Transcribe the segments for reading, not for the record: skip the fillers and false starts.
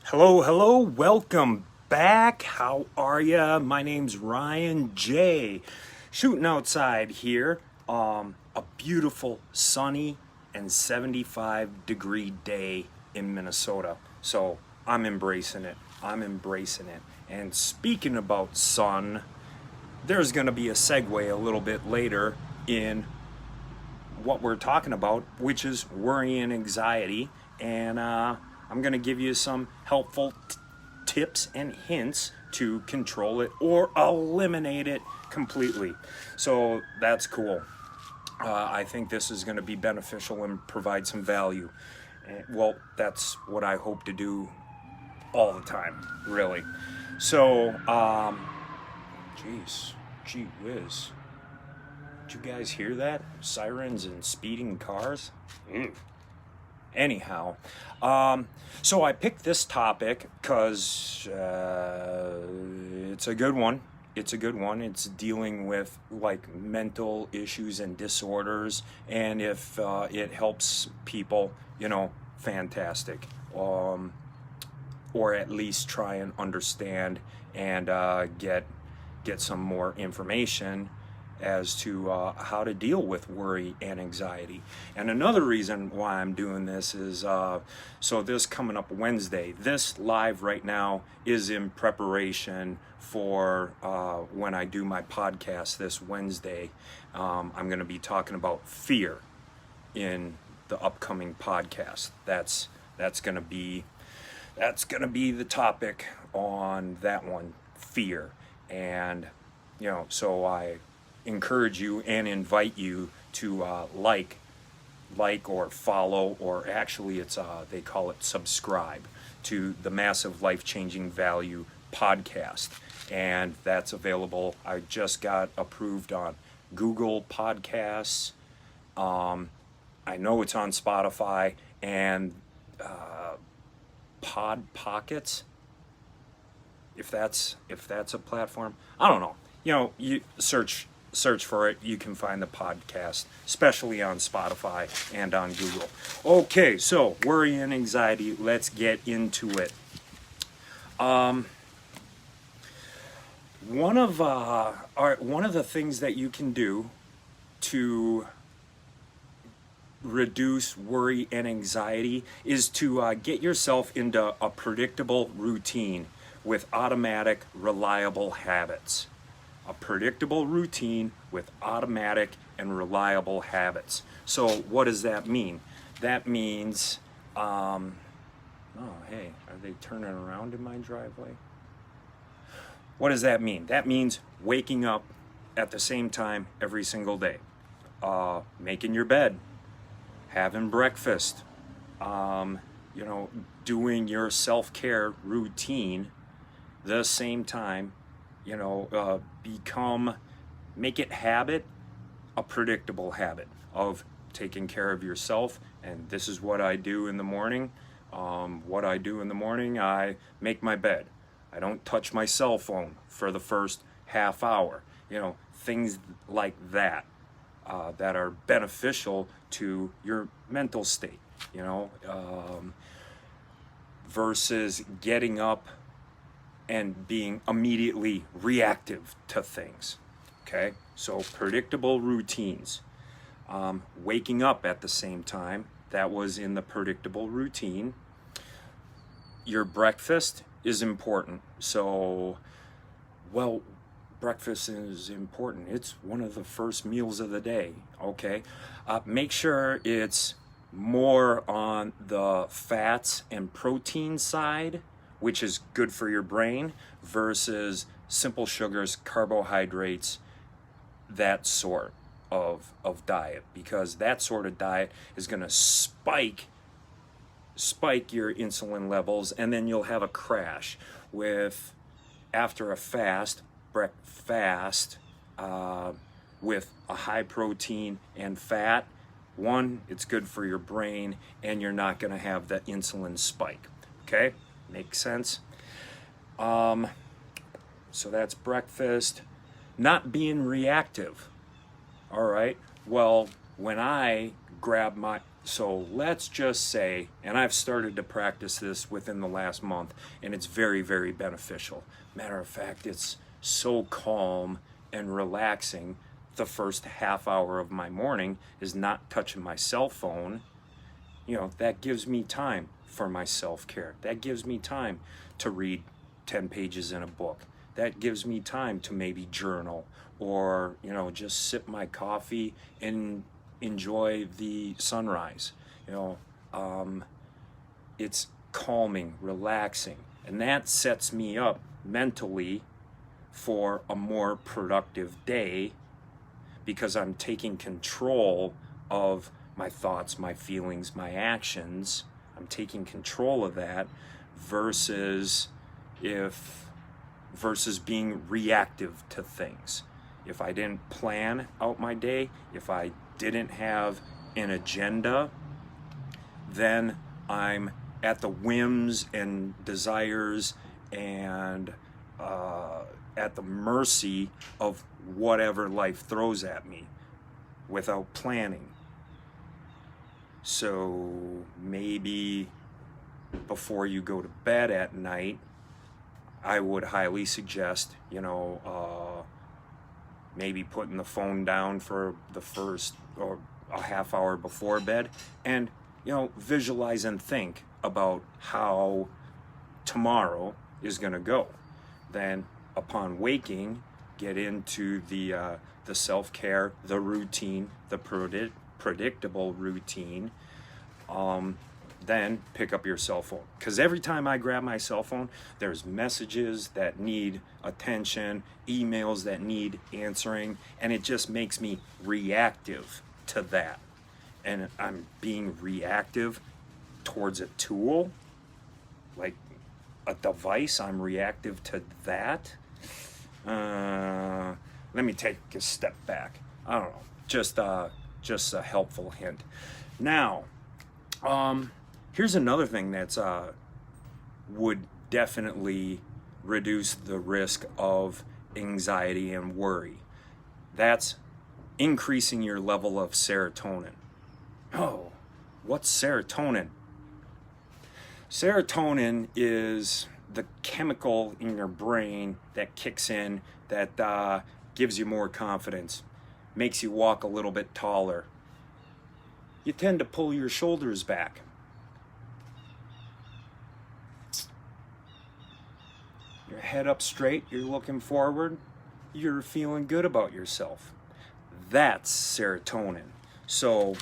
Hello, welcome back. How are ya? My name's Ryan J. Shooting outside here. A beautiful sunny and 75-degree day in Minnesota. So I'm embracing it. And speaking about sun, there's going to be a segue a little bit later in what we're talking about, which is worry and anxiety. And I'm going to give you some helpful tips and hints to control it or eliminate it completely. So that's cool. I think this is going to be beneficial and provide some value. Well, that's what I hope to do all the time, really. So, gee whiz. Did you guys hear that? Sirens and speeding cars? Anyhow, so I picked this topic because it's a good one. It's dealing with like mental issues and disorders, and if it helps people, fantastic. Or at least try and understand and get some more information as to how to deal with worry and anxiety. And another reason why I'm doing this is, so this coming up Wednesday, this live right now is in preparation for when I do my podcast this Wednesday. I'm going to be talking about fear in the upcoming podcast. That's going to be the topic on that one, fear. And so I encourage you and invite you to like or follow, or actually it's they call it subscribe to the Massive Life-Changing Value podcast, and that's available. I just got approved on Google Podcasts. I know it's on Spotify and Pod Pockets, if that's a platform. I don't know. You search for it, you can find the podcast, especially on Spotify and on Google. Okay, so worry and anxiety, let's get into it. One of the things that you can do to reduce worry and anxiety is to get yourself into a predictable routine with automatic, reliable habits. A predictable routine with automatic and reliable habits. So what does that mean? That means, oh hey, are they turning around in my driveway? What does that mean? That means waking up at the same time every single day. Making your bed, having breakfast, doing your self-care routine the same time. Make it a predictable habit of taking care of yourself. And this is what I do in the morning. I make my bed. I don't touch my cell phone for the first half hour. Things like that, that are beneficial to your mental state, versus getting up and being immediately reactive to things. Okay, so predictable routines. Waking up at the same time, that was in the predictable routine. Your breakfast is important. So, breakfast is important. It's one of the first meals of the day. Okay, make sure it's more on the fats and protein side, which is good for your brain, versus simple sugars, carbohydrates, that sort of diet, because that sort of diet is going to spike your insulin levels, and then you'll have a crash after a breakfast with a high protein and fat. One, it's good for your brain, and you're not going to have that insulin spike. Okay? Makes sense? So that's breakfast. Not being reactive. All right. Well, when I grab So let's just say, and I've started to practice this within the last month, and it's very, very beneficial. Matter of fact, it's so calm and relaxing. The first half hour of my morning is not touching my cell phone. You know, that gives me time for my self-care. That gives me time to read 10 pages in a book. That gives me time to maybe journal, or, you know, just sip my coffee and enjoy the sunrise. You know, it's calming, relaxing, and that sets me up mentally for a more productive day, because I'm taking control of my thoughts, my feelings, my actions. I'm taking control of that versus being reactive to things. If I didn't plan out my day, if I didn't have an agenda, then I'm at the whims and desires and at the mercy of whatever life throws at me without planning. So maybe before you go to bed at night, I would highly suggest, you know, maybe putting the phone down for the first or a half hour before bed, and, you know, visualize and think about how tomorrow is going to go. Then upon waking, get into the self-care, the routine, the predictable routine. Then pick up your cell phone, because every time I grab my cell phone, there's messages that need attention, emails that need answering, and it just makes me reactive to that. And I'm being reactive towards a tool, like a device. I'm reactive to that. Let me take a step back. I don't know, just a helpful hint. Now, here's another thing that's would definitely reduce the risk of anxiety and worry. That's increasing your level of serotonin. Oh, what's serotonin? Serotonin is the chemical in your brain that kicks in, that gives you more confidence, makes you walk a little bit taller. You tend to pull your shoulders back. Your head up straight, you're looking forward, you're feeling good about yourself. That's serotonin. So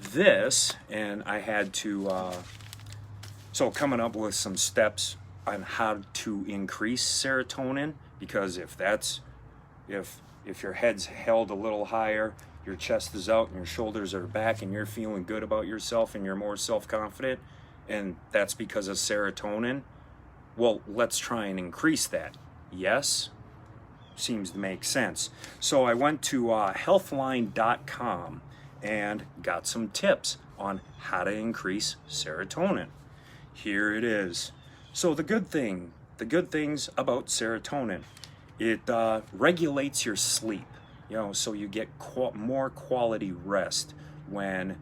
this, and I had to, coming up with some steps on how to increase serotonin, because if your head's held a little higher, your chest is out and your shoulders are back, and you're feeling good about yourself and you're more self-confident, and that's because of serotonin, well, let's try and increase that. Yes? Seems to make sense. So I went to healthline.com and got some tips on how to increase serotonin. Here it is. So the good things about serotonin, it regulates your sleep. You know, so you get more quality rest when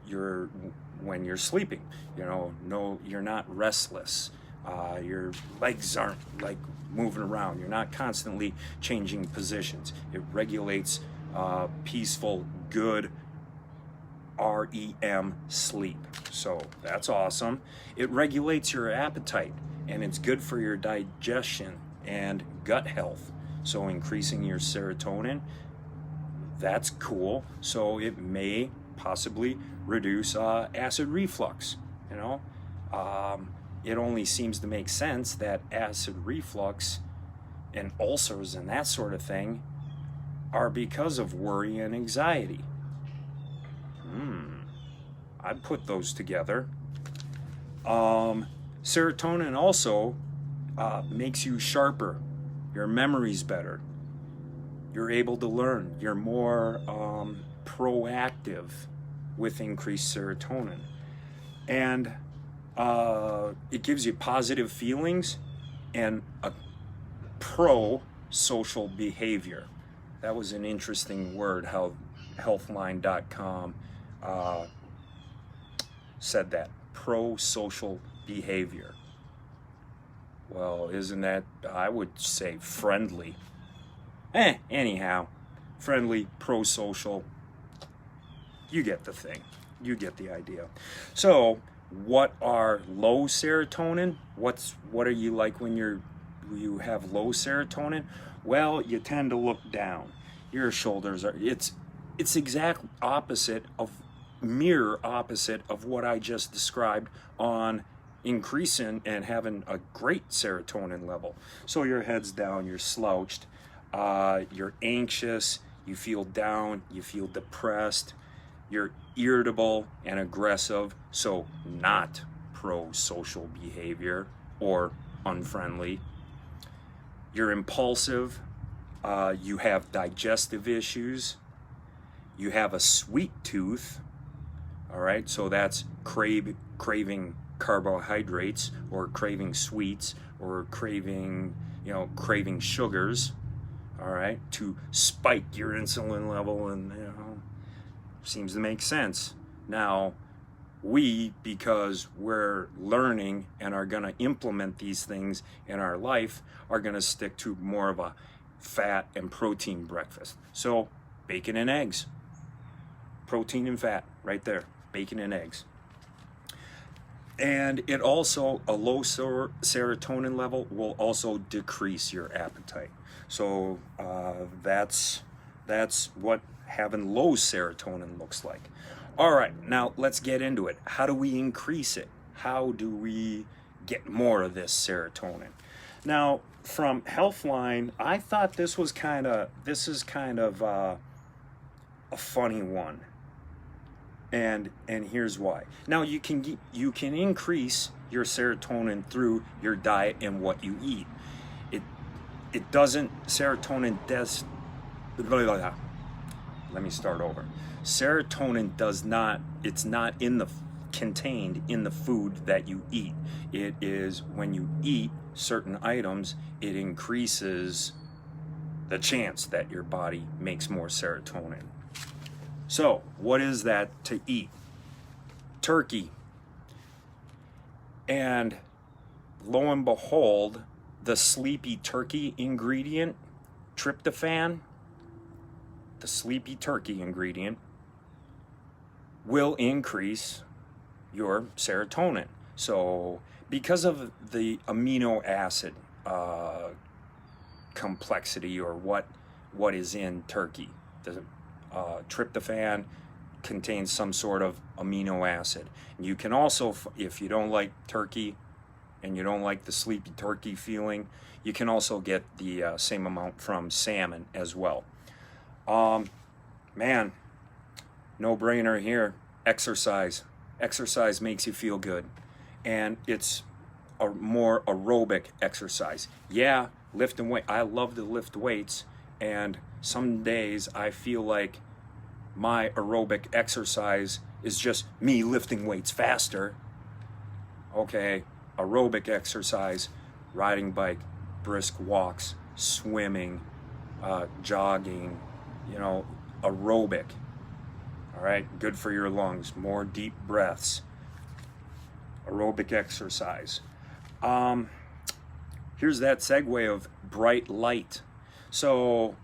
you're sleeping. You know, no, you're not restless. Your legs aren't like moving around. You're not constantly changing positions. It regulates peaceful, good REM sleep. So that's awesome. It regulates your appetite, and it's good for your digestion and gut health. So increasing your serotonin, that's cool. So it may possibly reduce acid reflux. You know, it only seems to make sense that acid reflux and ulcers and that sort of thing are because of worry and anxiety. I'd put those together. Serotonin also makes you sharper. Your memory's better. You're able to learn. You're more proactive with increased serotonin. And it gives you positive feelings and a pro-social behavior. That was an interesting word, how healthline.com said that? Pro-social behavior. Well, isn't that, I would say, friendly? Anyhow, friendly, pro-social. You get the thing. You get the idea. So, what are low serotonin? What are you like when you have low serotonin? Well, you tend to look down. Your shoulders are, it's exact opposite of, mirror opposite of what I just described on increasing and having a great serotonin level. So your head's down, you're slouched, you're anxious, you feel down, you feel depressed, you're irritable and aggressive, so not pro-social behavior or unfriendly. You're impulsive, you have digestive issues, you have a sweet tooth, all right, so that's craving carbohydrates or craving sweets or craving sugars, all right, to spike your insulin level, and seems to make sense. Now, because we're learning and are going to implement these things in our life, are going to stick to more of a fat and protein breakfast. So, bacon and eggs. Protein and fat, right there. Bacon and eggs. And it also, a low serotonin level will also decrease your appetite. So that's what having low serotonin looks like. All right, now let's get into it. How do we increase it? How do we get more of this serotonin? Now, from Healthline, I thought this is kind of a funny one. And here's why. Now you can increase your serotonin through your diet and what you eat. It doesn't, serotonin does, let me start over. Serotonin does not, it's not contained in the food that you eat. It is when you eat certain items, it increases the chance that your body makes more serotonin. So, what is that to eat? Turkey. And lo and behold, the sleepy turkey ingredient, tryptophan, the sleepy turkey ingredient, will increase your serotonin. So, because of the amino acid complexity, or what is in turkey, the tryptophan contains some sort of amino acid. And you can also, if you don't like turkey and you don't like the sleepy turkey feeling, you can also get the same amount from salmon as well. Man, no brainer here. Exercise. Exercise makes you feel good, and it's a more aerobic exercise. Yeah, lifting weight. I love to lift weights, and some days I feel like my aerobic exercise is just me lifting weights faster. Okay, aerobic exercise, riding bike, brisk walks, swimming, jogging, aerobic. All right, good for your lungs, more deep breaths, aerobic exercise. Here's that segue of bright light. So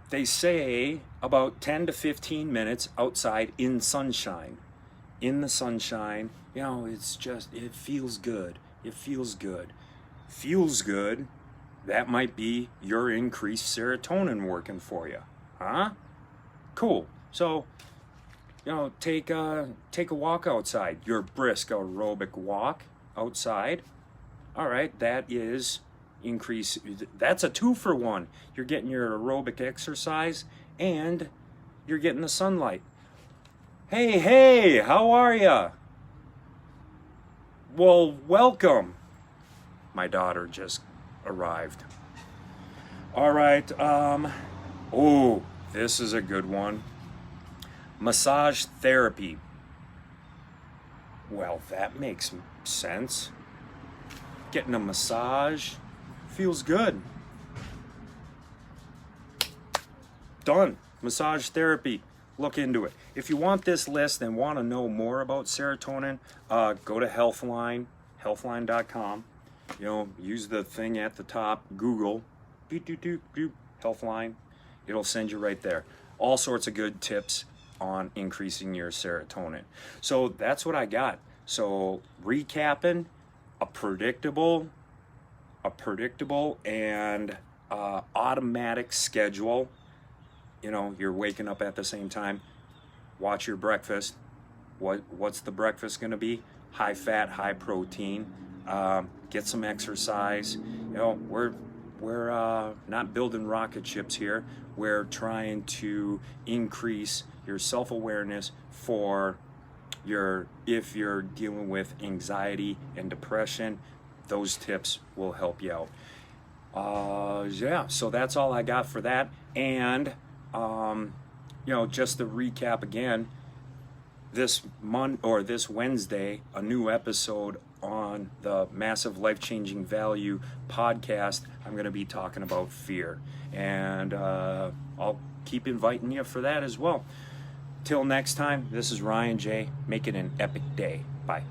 they say about 10 to 15 minutes outside in sunshine. In the sunshine, it's just, it feels good. It feels good. Feels good, that might be your increased serotonin working for you. Huh? Cool. So, take a walk outside. Your brisk aerobic walk outside. All right, that is increase. That's a 2-for-1. You're getting your aerobic exercise and you're getting the sunlight. Hey, how are ya? Well, welcome. My daughter just arrived. All right, this is a good one. Massage therapy. Well, that makes sense. Getting a massage feels good. Done. Massage therapy. look into it. If you want this list and want to know more about serotonin, go to Healthline, healthline.com. You know, use the thing at the top, Google, Healthline. It'll send you right there. All sorts of good tips on increasing your serotonin. So that's what I got. So recapping, a predictable and automatic schedule. You know, you're waking up at the same time. Watch your breakfast. What's the breakfast going to be? High fat, high protein. Get some exercise. You know, we're not building rocket ships here. We're trying to increase your self-awareness for if you're dealing with anxiety and depression. Those tips will help you out. Yeah, so that's all I got for that. And you know, just to recap again, this Wednesday, a new episode on the Massive Life-Changing Value podcast. I'm going to be talking about fear, and I'll keep inviting you for that as well. Till next time, this is Ryan J. Make it an epic day. Bye.